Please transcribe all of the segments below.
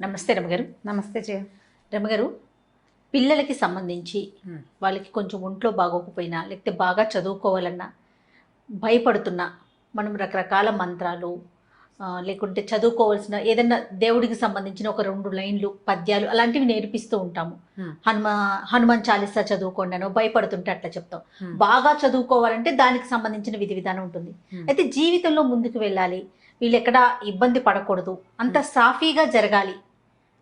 నమస్తే రమగారు. నమస్తే జయ. రమగారు, పిల్లలకి సంబంధించి వాళ్ళకి కొంచెం ఒంట్లో బాగోకపోయినా లేకపోతే బాగా చదువుకోవాలన్నా భయపడుతున్నా మనం రకరకాల మంత్రాలు లేకుంటే చదువుకోవాల్సిన ఏదైనా దేవుడికి సంబంధించిన ఒక 2 లైన్లు పద్యాలు అలాంటివి నేర్పిస్తూ ఉంటాము. హనుమాన్ చాలీసా చదువుకోండి అనో భయపడుతుంటే అట్లా చెప్తాం. బాగా చదువుకోవాలంటే దానికి సంబంధించిన విధి విధానం ఉంటుంది. అయితే జీవితంలో ముందుకు వెళ్ళాలి, వీళ్ళు ఎక్కడా ఇబ్బంది పడకూడదు, అంత సాఫీగా జరగాలి,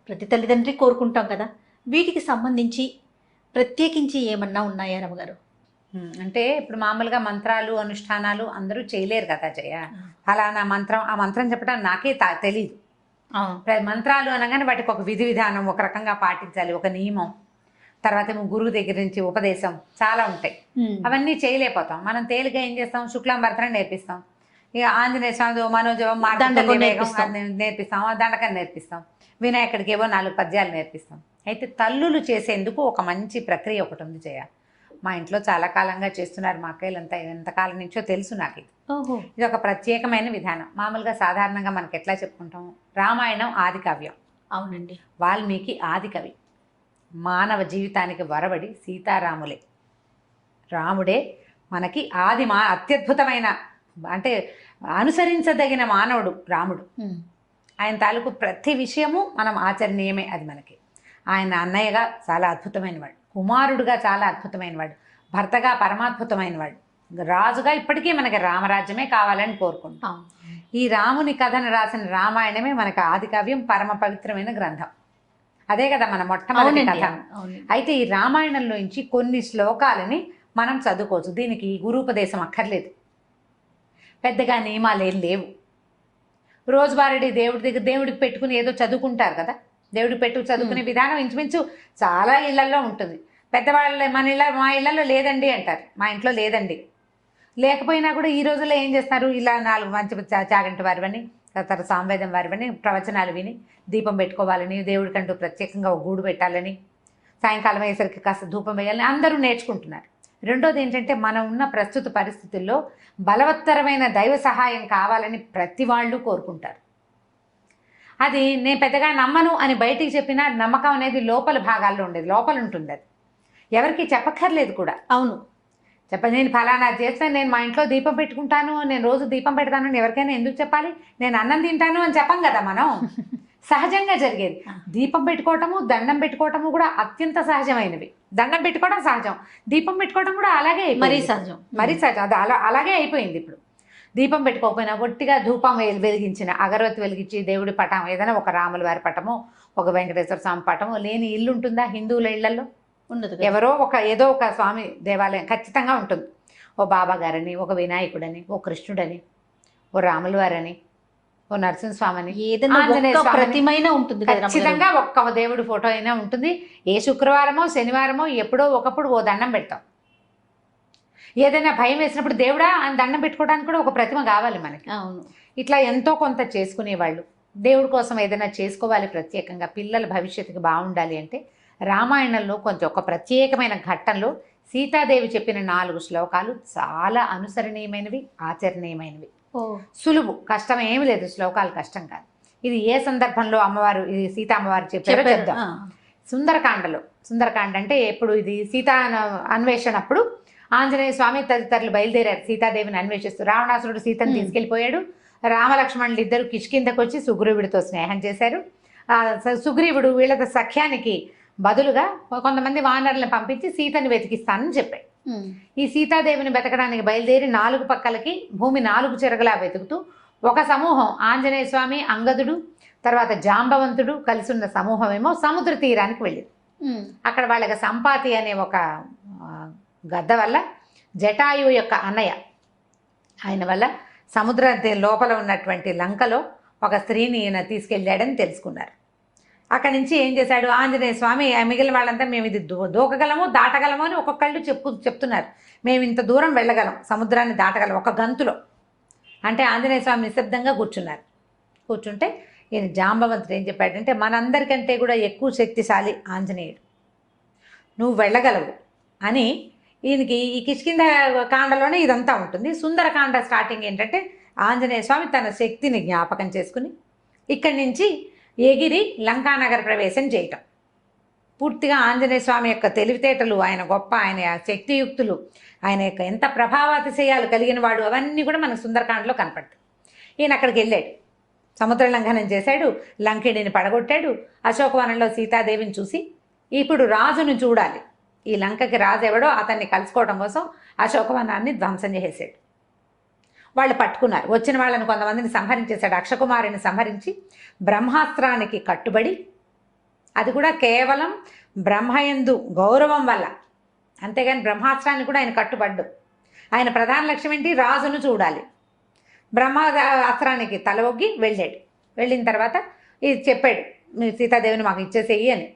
ప్రతి తల్లిదండ్రి కోరుకుంటాం కదా. వీటికి సంబంధించి ప్రత్యేకించి ఏమన్నా ఉన్నాయా రమగారు? అంటే ఇప్పుడు మామూలుగా మంత్రాలు అనుష్ఠానాలు అందరూ చేయలేరు కదా జయ. ఫలానా మంత్రం, ఆ మంత్రం చెప్పడం నాకే తెలీదు. మంత్రాలు అనగానే వాటికి ఒక విధి విధానం, ఒక రకంగా పాటించాలి, ఒక నియమం, తర్వాత ఏమో గురువు దగ్గర నుంచి ఉపదేశం చాలా ఉంటాయి. అవన్నీ చేయలేకపోతాం. మనం తేలిగా ఏం చేస్తాం, శుక్లాం భరతనం నేర్పిస్తాం, ఇక ఆంజనేయ స్వామి మనోజవం నేర్పిస్తాం, దండకం నేర్పిస్తాం, వినాయకుడికి ఏవో 4 పద్యాలు నేర్పిస్తాం. అయితే తల్లులు చేసేందుకు ఒక మంచి ప్రక్రియ ఒకటి ఉంది జయ. మా ఇంట్లో చాలా కాలంగా చేస్తున్నారు, మా అక్కయ్యలంతా ఎంతకాలం నుంచో తెలుసు నాకు. ఇది ఒక ప్రత్యేకమైన విధానం. మామూలుగా సాధారణంగా మనకి ఎట్లా చెప్పుకుంటాం, రామాయణం ఆది కావ్యం. అవునండి. వాల్మీకి ఆది కవి. మానవ జీవితానికి వరబడి సీతారాములే, రాముడే మనకి అత్యద్భుతమైన, అంటే అనుసరించదగిన మానవుడు రాముడు. ఆయన తాలూకు ప్రతి విషయము మనం ఆచరణీయమే. అది మనకి ఆయన అన్నయ్యగా చాలా అద్భుతమైన వాడు, కుమారుడుగా చాలా అద్భుతమైన వాడు, భర్తగా పరమాద్భుతమైన వాడు, రాజుగా ఇప్పటికీ మనకి రామరాజ్యమే కావాలని కోరుకుంటాం. ఈ రాముని కథను రాసిన రామాయణమే మనకి ఆది కావ్యం, పరమ పవిత్రమైన గ్రంథం. అదే కదా మన మొట్టమొదటి కథ. అయితే ఈ రామాయణంలోంచి కొన్ని శ్లోకాలని మనం చదువుకోవచ్చు. దీనికి గురూపదేశం అక్కర్లేదు, పెద్దగా నియమాలు ఏం లేవు. రోజువారీ దేవుడి దగ్గర దేవుడికి పెట్టుకుని ఏదో చదువుకుంటారు కదా, దేవుడికి పెట్టు చదువుకునే విధానం ఇంచుమించు చాలా ఇళ్లల్లో ఉంటుంది. పెద్దవాళ్ళ మా ఇళ్లలో లేదండి అంటారు, మా ఇంట్లో లేదండి. లేకపోయినా కూడా ఈ రోజుల్లో ఏం చేస్తారు, ఇలా 4 మంచి చాగంటి వారివని, తర్వాత సాంవేదం వారివని ప్రవచనాలు విని దీపం పెట్టుకోవాలని, దేవుడికంటూ ప్రత్యేకంగా ఒక గూడు పెట్టాలని, సాయంకాలం అయ్యేసరికి కాస్త ధూపం వేయాలని అందరూ నేర్చుకుంటున్నారు. రెండోది ఏంటంటే, మనం ఉన్న ప్రస్తుత పరిస్థితుల్లో బలవత్తరమైన దైవ సహాయం కావాలని ప్రతి వాళ్ళు కోరుకుంటారు. అది నేను పెద్దగా నమ్మను అని బయటికి చెప్పినా నమ్మకం అనేది లోపల భాగాల్లో ఉండేది, లోపల ఉంటుంది. అది ఎవరికి చెప్పక్కర్లేదు కూడా. అవును, నేను ఫలానా చేస్తాను, నేను మా ఇంట్లో దీపం పెట్టుకుంటాను, నేను రోజు దీపం పెడతాను అని ఎవరికైనా ఎందుకు చెప్పాలి? నేను అన్నం తింటాను అని చెప్పం కదా మనం. సహజంగా జరిగేది. దీపం పెట్టుకోవటము, దండం పెట్టుకోవటము కూడా అత్యంత సహజమైనవి. దండం పెట్టుకోవడం సహజం, దీపం పెట్టుకోవడం కూడా అలాగే, మరీ సహజం. అది అలాగే అయిపోయింది. ఇప్పుడు దీపం పెట్టుకోకపోయినా ఒట్టిగా ధూపం వెలిగించిన, అగరవత్తి వెలిగించి దేవుడి పటం, ఏదైనా ఒక రాముల వారి పటము, ఒక వెంకటేశ్వర స్వామి పటము లేని ఇల్లు ఉంటుందా? హిందువుల ఇళ్లలో ఉండదు. ఎవరో ఏదో ఒక స్వామి దేవాలయం ఖచ్చితంగా ఉంటుంది. ఓ బాబా గారని, ఒక వినాయకుడని, ఓ కృష్ణుడని, ఓ రాముల వారని, ఓ నరసింహస్వామిని, ప్రతిమైనా ఉంటుంది. ఖచ్చితంగా ఒక్క దేవుడి ఫోటో అయినా ఉంటుంది. ఏ శుక్రవారమో శనివారమో ఎప్పుడో ఒకప్పుడు ఓ దండం పెడతాం. ఏదైనా భయం వేసినప్పుడు దేవుడా అని దండం పెట్టుకోవడానికి కూడా ఒక ప్రతిమ కావాలి మనకి. అవును. ఇట్లా ఎంతో కొంత చేసుకునేవాళ్ళు. దేవుడి కోసం ఏదైనా చేసుకోవాలి ప్రత్యేకంగా, పిల్లల భవిష్యత్తుకి బాగుండాలి అంటే రామాయణంలో కొంచెం ఒక ప్రత్యేకమైన ఘట్టంలో సీతాదేవి చెప్పిన 4 శ్లోకాలు చాలా అనుసరణీయమైనవి, ఆచరణీయమైనవి. సులువు, కష్టం ఏమి లేదు. శ్లోకాలు కష్టం కాదు. ఇది ఏ సందర్భంలో అమ్మవారు, ఇది సీతా అమ్మవారు చెప్పారో చెప్దాం. సుందరకాండ అంటే ఎప్పుడు, ఇది సీతా అన్వేషణప్పుడు ఆంజనేయ స్వామి తదితరులు బయలుదేరారు సీతాదేవిని అన్వేషిస్తూ. రావణాసురుడు సీతను తీసుకెళ్లిపోయాడు. రామలక్ష్మణులు ఇద్దరు కిష్కిందకు వచ్చి సుగ్రీవుడితో స్నేహం చేశారు. సుగ్రీవుడు వీళ్ళ సఖ్యానికి బదులుగా కొంతమంది వానరులను పంపించి సీతని వెతికిస్తానని చెప్పాడు. ఈ సీతాదేవిని వెతకడానికి బయలుదేరి 4 పక్కలకి భూమి 4 చెరగలా వెతుకుతూ ఒక సమూహం, ఆంజనేయ స్వామి, అంగదుడు, తర్వాత జాంబవంతుడు కలిసి ఉన్న సమూహం ఏమో సముద్ర తీరానికి వెళ్ళింది. అక్కడ వాళ్ళకి సంపాతి అనే ఒక గద్ద వల్ల, జటాయువు యొక్క అన్నయ్య ఆయన వల్ల సముద్ర లోపల ఉన్నటువంటి లంకలో ఒక స్త్రీని ఈయన తీసుకెళ్ళాడని తెలుసుకున్నారు. అక్కడి నుంచి ఏం చేశాడు ఆంజనేయ స్వామి, మిగిలిన వాళ్ళంతా మేము ఇది దూకగలము, దాటగలము అని ఒక్కొక్కళ్ళు చెప్తున్నారు. మేము ఇంత దూరం వెళ్ళగలం, సముద్రాన్ని దాటగలం ఒక గంతులో అంటే. ఆంజనేయ స్వామి నిశ్శబ్దంగా కూర్చున్నారు. కూర్చుంటే ఈయన జాంబవంతుడు ఏం చెప్పాడంటే, మనందరికంటే కూడా ఎక్కువ శక్తిశాలి ఆంజనేయుడు, నువ్వు వెళ్ళగలవు అని. ఈయనకి ఈ కిష్కింద కాండలోనే ఇదంతా ఉంటుంది. సుందరకాండ స్టార్టింగ్ ఏంటంటే, ఆంజనేయ స్వామి తన శక్తిని జ్ఞాపకం చేసుకుని ఇక్కడి నుంచి ఎగిరి లంకానగర ప్రవేశం చేయటం. పూర్తిగా ఆంజనేయ స్వామి యొక్క తెలివితేటలు, ఆయన గొప్ప, ఆయన శక్తియుక్తులు, ఆయన యొక్క ఎంత ప్రభావాతిశయాలు కలిగిన వాడు, అవన్నీ కూడా మనకు సుందరకాండలో కనపడతాయి. ఈయన అక్కడికి వెళ్ళాడు, సముద్ర లంఘనం చేశాడు, లంకిడిని పడగొట్టాడు. అశోకవనంలో సీతాదేవిని చూసి ఇప్పుడు రాజును చూడాలి, ఈ లంకకి రాజు ఎవడో అతన్ని కలుసుకోవడం కోసం అశోకవనాన్ని ధ్వంసం చేసేసాడు. వాళ్ళు పట్టుకున్నారు. వచ్చిన వాళ్ళని కొంతమందిని సంహరించేశాడు. అక్షకుమారిని సంహరించి బ్రహ్మాస్త్రానికి కట్టుబడి, అది కూడా కేవలం బ్రహ్మయందు గౌరవం వల్ల, అంతేగాని బ్రహ్మాస్త్రాన్ని కూడా ఆయన కట్టుబడ్డు. ఆయన ప్రధాన లక్ష్యం ఏంటి? రాజును చూడాలి. బ్రహ్మాస్త్రానికి తల ఒగ్గి వెళ్ళాడు. వెళ్ళిన తర్వాత ఇది చెప్పాడు, మీరు సీతాదేవిని మాకు ఇచ్చేసేయి అని.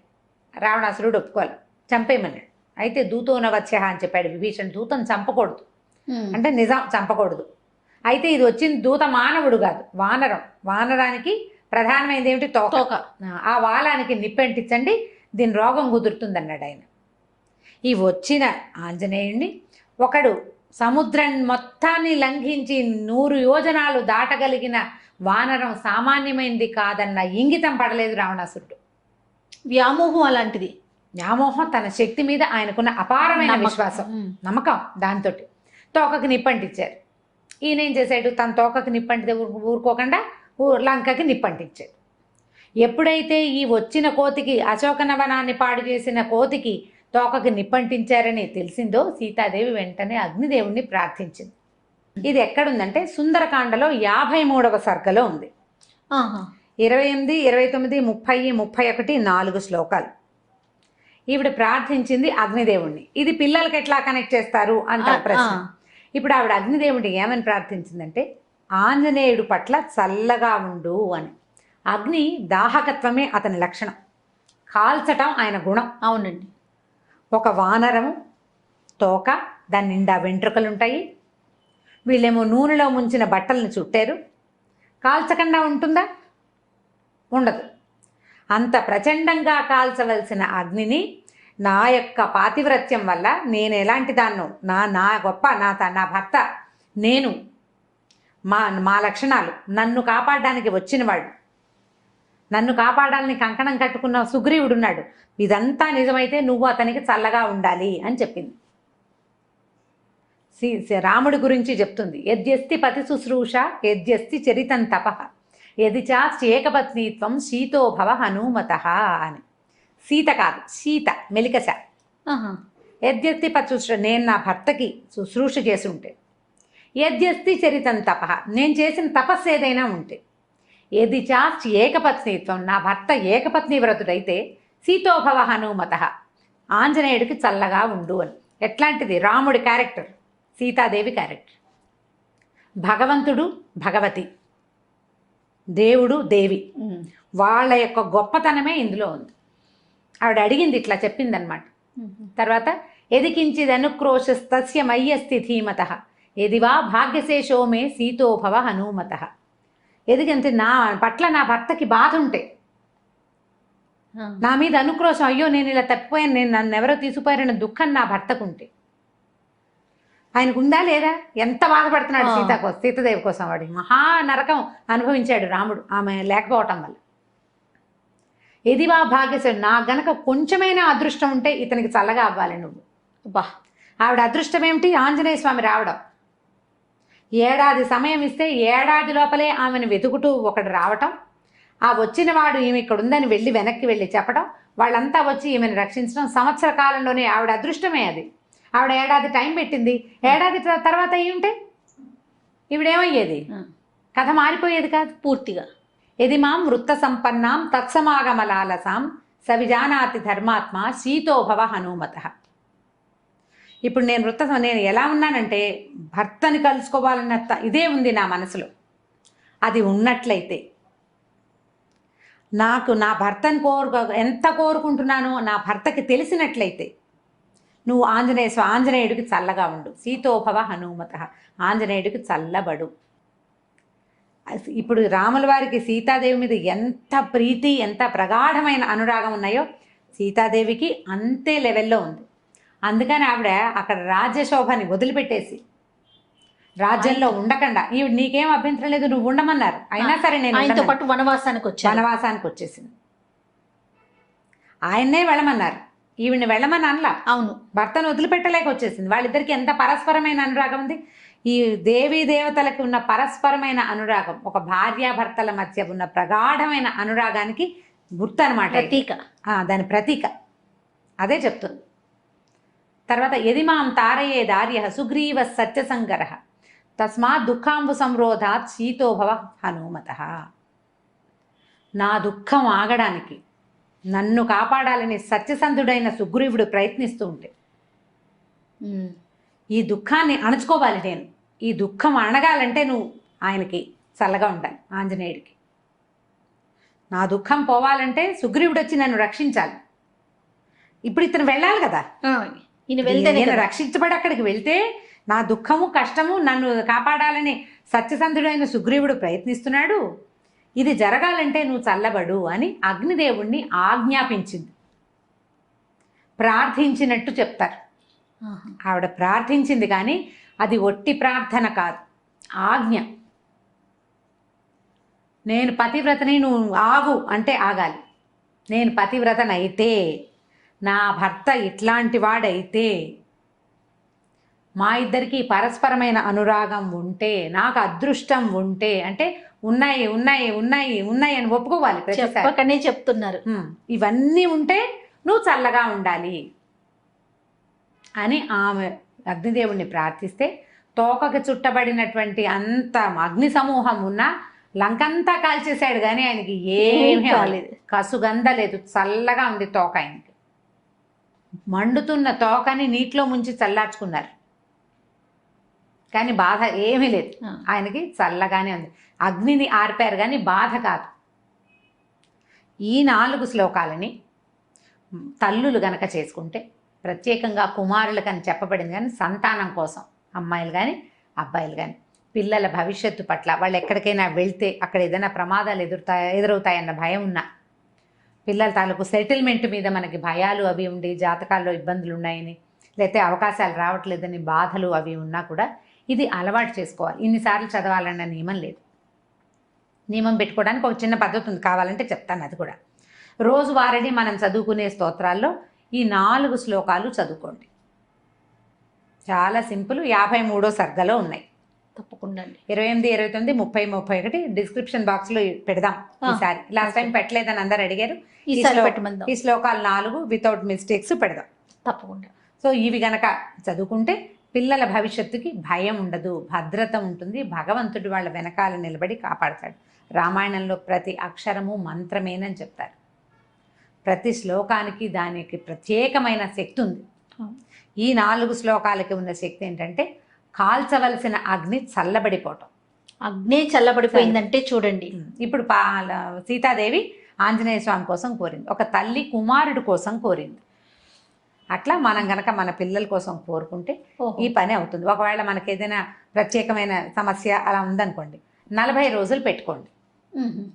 రావణాసురుడు ఒప్పుకోవాలి, చంపేయమన్నాడు. అయితే దూతోన వచ్చే అని చెప్పాడు విభీషణ్. దూతను చంపకూడదు అంటే నిజం, చంపకూడదు. అయితే ఇది వచ్చిన దూత మానవుడు కాదు, వానరం. వానరానికి ప్రధానమైనది ఏమిటి? తోక. ఆ వాలానికి నిప్పెంటించండి, దీని రోగం కుదురుతుందన్నాడు ఆయన. ఈ వచ్చిన ఆంజనేయుణ్ణి ఒకడు సముద్రం మొత్తాన్ని లంఘించి 100 యోజనాలు దాటగలిగిన వానరం సామాన్యమైనది కాదన్న ఇంగితం పడలేదు రావణాసురుడు. వ్యామోహం అలాంటిది. వ్యామోహం, తన శక్తి మీద ఆయనకున్న అపారమైన విశ్వాసం, నమ్మకం, దాంతో తోకకి నిప్పంటించారు. ఈయన ఏం చేశాడు? తన తోకకి నిప్పంటితే ఊరుకోకుండా లంకకి నిప్పంటించాడు. ఎప్పుడైతే ఈ వచ్చిన కోతికి, అశోకనవనాన్ని పాడు చేసిన కోతికి తోకకి నిప్పంటించారని తెలిసిందో సీతాదేవి వెంటనే అగ్నిదేవుణ్ణి ప్రార్థించింది. ఇది ఎక్కడుందంటే సుందరకాండలో 53వ సర్గలో ఉంది. 28, 29, 30, 31 4 శ్లోకాలు. ఈవిడ ప్రార్థించింది అగ్నిదేవుణ్ణి. ఇది పిల్లలకి ఎట్లా కనెక్ట్ చేస్తారు అంటారు ప్రశ్న. ఇప్పుడు ఆవిడ అగ్నిదేవుడిని ఏమని ప్రార్థించిందంటే, ఆంజనేయుడు పట్ల చల్లగా ఉండు అని. అగ్ని దాహకత్వమే అతని లక్షణం, కాల్చటం ఆయన గుణం. అవునండి. ఒక వానరము తోక, దాని నిండా వెంట్రుకలుంటాయి. వీళ్ళేమో నూనెలో ముంచిన బట్టలను చుట్టారు. కాల్చకుండా ఉంటుందా? ఉండదు. అంత ప్రచండంగా కాల్చవలసిన అగ్నిని నా యొక్క పాతివ్రత్యం వల్ల నేను ఎలాంటి దాన్నో, నా గొప్ప, నా భర్త, నేను, మా లక్షణాలు, నన్ను కాపాడడానికి వచ్చినవాడు, నన్ను కాపాడాలని కంకణం కట్టుకున్న సుగ్రీవుడున్నాడు, ఇదంతా నిజమైతే నువ్వు అతనికి చల్లగా ఉండాలి అని చెప్పింది. రాముడి గురించి చెప్తుంది. యద్యస్తి పతి శుశ్రూష యద్యస్తి చరితం తపః యది చాస్యేకపత్నీత్వం శీతో భవ హనుమతః అని. సీత కాదు, సీత మెలికస. యద్యస్తి పతి శుశ్రూష, నేను నా భర్తకి శుశ్రూష చేసి ఉంటే, యద్యస్తి చరితం తపః, నేను చేసిన తపస్సు ఏదైనా ఉంటే, యది చాస్తి ఏకపత్నీత్వం, నా భర్త ఏకపత్ని వ్రతుడైతే, సీతోభవ హనుమతః, ఆంజనేయుడికి చల్లగా ఉండు అని. ఎట్లాంటిది? రాముడి క్యారెక్టర్, సీతాదేవి క్యారెక్టర్. భగవంతుడు, భగవతి, దేవుడు, దేవి, వాళ్ళ యొక్క గొప్పతనమే ఇందులో ఉంది. ఆవిడ అడిగింది, ఇట్లా చెప్పిందనమాట. తర్వాత ఎదికించిదనుక్రోశస్తస్య మయ్యస్తి ధీమతః ఎదివా భాగ్యశేషో మే సీతోభవ హనుమతః. ఎదిగంటే నా పట్ల నా భర్తకి బాధ ఉంటే, నా మీద అనుక్రోశం, అయ్యో నేను ఇలా తప్పిపోయాను, నేను నన్ను ఎవరో తీసుకుపోయారన్న దుఃఖం నా భర్తకు ఉంటే, ఆయనకు ఉందా లేదా? ఎంత బాధపడుతున్నాడు సీతాదేవి కోసం. వాడి మహా నరకం అనుభవించాడు రాముడు ఆమె లేకపోవటం వల్ల. ఎదివా భాగ్యశేషం, నా గనక కొంచెమైనా అదృష్టం ఉంటే ఇతనికి చల్లగా అవ్వాలి నువ్వు. బా, ఆవిడ అదృష్టం ఏమిటి? ఆంజనేయ స్వామి రావడం. ఏడాది సమయం ఇస్తే ఏడాది లోపలే ఆమెను వెతుకుతూ ఒకడు రావటం, ఆ వచ్చిన వాడు ఈమె ఇక్కడ ఉందని వెళ్ళి వెనక్కి వెళ్ళి చెప్పడం, వాళ్ళంతా వచ్చి ఈమెను రక్షించడం. సంవత్సర కాలంలోనే ఆవిడ అదృష్టమే అది. ఆవిడ ఏడాది టైం పెట్టింది. ఏడాది తర్వాత ఏముంటే ఈవిడేమయ్యేది? కథ మారిపోయేది కాదు పూర్తిగా. ఎది మాం వృత్త సంపన్నాం తత్సమాగమలాలసాం సవిజానాతి ధర్మాత్మ శీతోభవ హనుమతః. ఇప్పుడు నేను ఎలా ఉన్నానంటే, భర్తని కలుసుకోవాలన్న ఇదే ఉంది నా మనసులో. అది ఉన్నట్లయితే, నాకు నా భర్తని ఎంత కోరుకుంటున్నానో నా భర్తకి తెలిసినట్లయితే, నువ్వు ఆంజనేయుడికి చల్లగా ఉండు, సీతోభవ హనుమతః, ఆంజనేయుడికి చల్లబడు. ఇప్పుడు రాముల వారికి సీతాదేవి మీద ఎంత ప్రీతి, ఎంత ప్రగాఢమైన అనురాగం ఉన్నాయో సీతాదేవికి అంతే లెవెల్లో ఉంది. అందుకని ఆవిడ అక్కడ రాజ్యశోభని వదిలిపెట్టేసి రాజ్యంలో ఉండకుండా ఈవిడ నీకేం అభ్యంతరం లేదు నువ్వు ఉండమన్నారు, అయినా సరే నేను ఆయనతో ఉండనని పాటు వనవాసానికి వచ్చారు. వనవాసానికి వచ్చేసింది. ఆయన్నే వెళ్ళమన్నారు, ఈవిడ్ని వెళ్ళమని అనలా. అవును, భర్తను వదిలిపెట్టలేక వచ్చేసింది. వాళ్ళిద్దరికి ఎంత పరస్పరమైన అనురాగం ఉంది. ఈ దేవీ దేవతలకు ఉన్న పరస్పరమైన అనురాగం ఒక భార్యాభర్తల మధ్య ఉన్న ప్రగాఢమైన అనురాగానికి గుర్తు అనమాట, ప్రతీక. దాని ప్రతీక అదే చెప్తుంది. తర్వాత యదిమాం తారయే దార్య సుగ్రీవ సత్యసంగర తస్మాత్ దుఃఖాంబు సంరోధాత్ శీతోభవ హనుమత. నా దుఃఖం ఆగడానికి నన్ను కాపాడాలని సత్యసంధుడైన సుగ్రీవుడు ప్రయత్నిస్తూ ఉంటే ఈ దుఃఖాన్ని అణచుకోవాలి నేను, ఈ దుఃఖం అణగాలంటే నువ్వు ఆయనకి చల్లగా ఉండాలి, ఆంజనేయుడికి. నా దుఃఖం పోవాలంటే సుగ్రీవుడు వచ్చి నన్ను రక్షించాలి. ఇప్పుడు ఇతను వెళ్ళాలి కదా, ఈయన వెళ్తేనే నేను కదా. రక్షించబడి అక్కడికి వెళ్తే నా దుఃఖము కష్టము నన్ను కాపాడాలని సత్యసంధుడైన సుగ్రీవుడు ప్రయత్నిస్తున్నాడు, ఇది జరగాలంటే నువ్వు చల్లబడు అని అగ్నిదేవుణ్ణి ఆజ్ఞాపించింది. ప్రార్థించినట్టు చెప్తారు. ఆవిడ ప్రార్థించింది కానీ అది ఒట్టి ప్రార్థన కాదు, ఆజ్ఞ. నేను పతివ్రతని, నువ్వు ఆగు అంటే ఆగాలి. నేను పతివ్రతనైతే, నా భర్త ఇట్లాంటి వాడైతే, మా ఇద్దరికి పరస్పరమైన అనురాగం ఉంటే, నాకు అదృష్టం ఉంటే, అంటే ఉన్నాయి ఉన్నాయి ఉన్నాయి ఉన్నాయి అని ఒప్పుకోవాలి ప్రతిసారి. చెప్పకనే చెప్తున్నారు. ఇవన్నీ ఉంటే నువ్వు చల్లగా ఉండాలి అని ఆమె అగ్నిదేవుణ్ణి ప్రార్థిస్తే తోకకి చుట్టబడినటువంటి అంత అగ్ని సమూహం ఉన్న లంకంతా కాల్చేశాడు కానీ ఆయనకి ఏమీ కాలేదు, కసుగంధ లేదు, చల్లగా ఉంది తోక. ఆయనకి మండుతున్న తోకని నీటిలో ముంచి చల్లార్చుకున్నారు కానీ బాధ ఏమీ లేదు, ఆయనకి చల్లగానే ఉంది. అగ్నిని ఆర్పారు కానీ బాధ కాదు. ఈ 4 శ్లోకాలని తల్లులు గనక చేసుకుంటే, ప్రత్యేకంగా కుమారులకని చెప్పబడింది కానీ సంతానం కోసం, అమ్మాయిలు కానీ అబ్బాయిలు కానీ, పిల్లల భవిష్యత్తు పట్ల, వాళ్ళు ఎక్కడికైనా వెళ్తే అక్కడ ఏదైనా ప్రమాదాలు ఎదురవుతాయన్న భయం ఉన్నా, పిల్లల తాలూకు సెటిల్మెంట్ మీద మనకి భయాలు అవి ఉండి జాతకాల్లో ఇబ్బందులు ఉన్నాయని, లేకపోతే అవకాశాలు రావట్లేదని బాధలు అవి ఉన్నా కూడా ఇది అలవాటు చేసుకోవాలి. ఇన్నిసార్లు చదవాలన్న నియమం లేదు. నియమం పెట్టుకోవడానికి ఒక చిన్న పద్ధతి ఉంది, కావాలంటే చెప్తాను అది కూడా. రోజువారీ మనం చదువుకునే స్తోత్రాల్లో ఈ 4 శ్లోకాలు చదువుకోండి. చాలా సింపుల్. 53వ సర్గలో ఉన్నాయి. తప్పకుండా 28, 29, 30, 31 డిస్క్రిప్షన్ బాక్స్లో పెడదాం ఈసారి. లాస్ట్ టైం పెట్టలేదని అందరు అడిగారు. ఈ శ్లోకాలు 4 వితౌట్ మిస్టేక్స్ పెడదాం తప్పకుండా. సో ఇవి గనక చదువుకుంటే పిల్లల భవిష్యత్తుకి భయం ఉండదు, భద్రత ఉంటుంది. భగవంతుడు వాళ్ళ వెనకాల నిలబడి కాపాడతాడు. రామాయణంలో ప్రతి అక్షరము మంత్రమేనని చెప్తారు. ప్రతి శ్లోకానికి దానికి ప్రత్యేకమైన శక్తి ఉంది. ఈ 4 శ్లోకాలకి ఉన్న శక్తి ఏంటంటే కాల్చవలసిన అగ్ని చల్లబడిపోవటం. అగ్ని చల్లబడిపోయిందంటే చూడండి, ఇప్పుడు సీతాదేవి ఆంజనేయ స్వామి కోసం కోరింది, ఒక తల్లి కుమారుడు కోసం కోరింది. అట్లా మనం గనక మన పిల్లల కోసం కోరుకుంటే ఈ పని అవుతుంది. ఒకవేళ మనకి ఏదైనా ప్రత్యేకమైన సమస్య అలా ఉందనుకోండి, 40 రోజులు పెట్టుకోండి.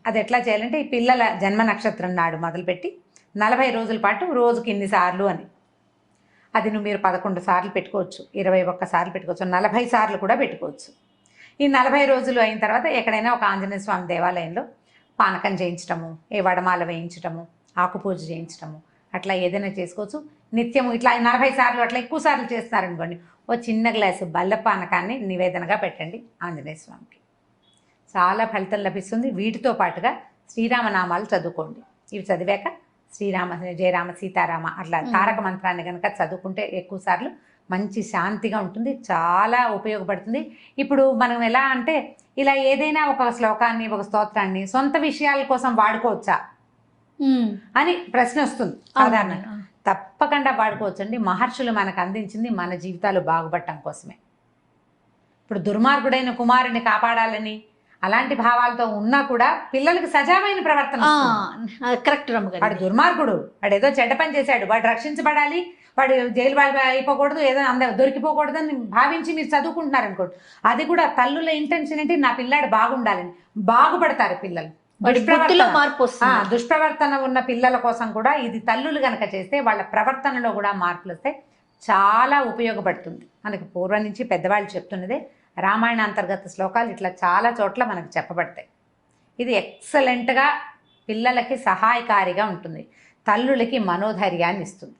అది ఎట్లా చేయాలంటే ఈ పిల్లల జన్మ నక్షత్రం నాడు మొదలుపెట్టి 40 రోజుల పాటు రోజుకి ఇన్నిసార్లు అని, అది మీరు 11 సార్లు పెట్టుకోవచ్చు, 21 సార్లు పెట్టుకోవచ్చు, 40 సార్లు కూడా పెట్టుకోవచ్చు. ఈ 40 రోజులు అయిన తర్వాత ఎక్కడైనా ఒక ఆంజనేయ స్వామి దేవాలయంలో పానకం చేయించటము, ఏ వడమాల వేయించటము, ఆకుపూజ చేయించటము, అట్లా ఏదైనా చేసుకోవచ్చు. నిత్యము ఇట్లా 40 సార్లు అట్లా ఎక్కువ సార్లు చేస్తున్నారనుకోండి, ఓ చిన్న గ్లాసు బల్ల పానకాన్ని నివేదనగా పెట్టండి ఆంజనేయ స్వామికి. చాలా ఫలితం లభిస్తుంది. వీటితో పాటుగా శ్రీరామనామాలు చదువుకోండి. ఇవి చదివాక శ్రీరామ జయరామ సీతారామ అట్లా తారక మంత్రాన్ని కనుక చదువుకుంటే ఎక్కువ సార్లు మంచి శాంతిగా ఉంటుంది, చాలా ఉపయోగపడుతుంది. ఇప్పుడు మనం ఎలా అంటే ఇలా ఏదైనా ఒక శ్లోకాన్ని ఒక స్తోత్రాన్ని సొంత విషయాల కోసం వాడుకోవచ్చా అని ప్రశ్న వస్తుంది సాధారణంగా. తప్పకుండా వాడుకోవచ్చండి. మహర్షులు మనకు అందించింది మన జీవితాలు బాగుపడటం కోసమే. ఇప్పుడు దుర్మార్గుడైన కుమారుని కాపాడాలని అలాంటి భావాలతో ఉన్నా కూడా పిల్లలకి సజావైన ప్రవర్తన. కరెక్ట్ రమ్మగారు. వాడు దుర్మార్గుడు, వాడు ఏదో చెడ్డ పని చేశాడు, వాడు రక్షించబడాలి, వాడు జైలు వాళ్ళు అయిపోకూడదు, ఏదో అందరూ దొరికిపోకూడదు అని భావించి మీరు చదువుకుంటున్నారు అనుకోండి, అది కూడా తల్లుల ఇంటెన్షన్ ఏంటి, నా పిల్లాడు బాగుండాలని. బాగుపడతారు పిల్లలు. దుష్ప్రవర్తన ఉన్న పిల్లల కోసం కూడా ఇది తల్లులు గనక చేస్తే వాళ్ళ ప్రవర్తనలో కూడా మార్పులు వస్తే చాలా ఉపయోగపడుతుంది. మనకి పూర్వం నుంచి పెద్దవాళ్ళు చెప్తున్నదే రామాయణ అంతర్గత శ్లోకాలు ఇట్లా చాలా చోట్ల మనకు చెప్పబడతాయి. ఇది ఎక్సలెంట్గా పిల్లలకి సహాయకారిగా ఉంటుంది, తల్లులకి మనోధైర్యాన్ని ఇస్తుంది.